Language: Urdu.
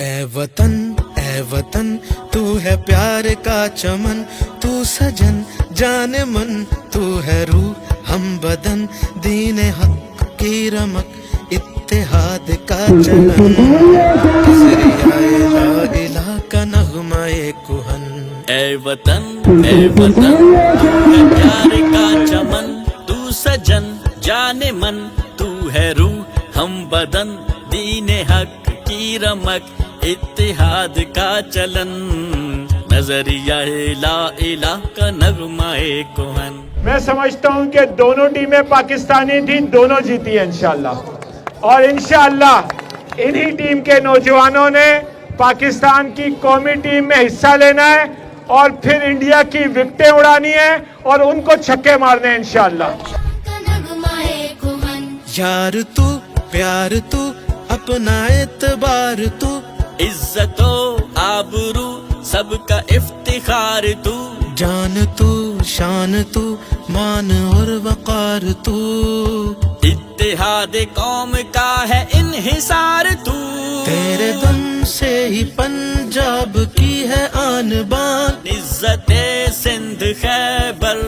اے وطن تو ہے پیار کا چمن، تو سجن جان من، تو ہے روح ہم بدن، دین حق کی رمک اتحاد کا چلن، ذریعہ لا الہ کا نغمہ کہن۔ اے وطن تو ہے پیار کا چمن، تو سجن جان من، تو ہے روح ہم بدن، دین حق کی رمک اتحاد کا چلن، نظریہ لا الہ کا نغمہ کہن۔ میں سمجھتا ہوں کہ دونوں ٹیمیں پاکستانی تھیں، دونوں جیتی ہیں انشاءاللہ، اور انشاءاللہ انہی ٹیم کے نوجوانوں نے پاکستان کی قومی ٹیم میں حصہ لینا ہے اور پھر انڈیا کی وکٹیں اڑانی ہیں اور ان کو چھکے مارنے ہیں انشاءاللہ۔ یار تو پیار تو اپنا اعتبار تو، عزت و آبرو سب کا افتخار تو، جان تو شان تو مان اور وقار تو، اتحاد قوم کا ہے انحصار تو، تیرے دم سے ہی پنجاب کی ہے آن بان، عزت سندھ خیبر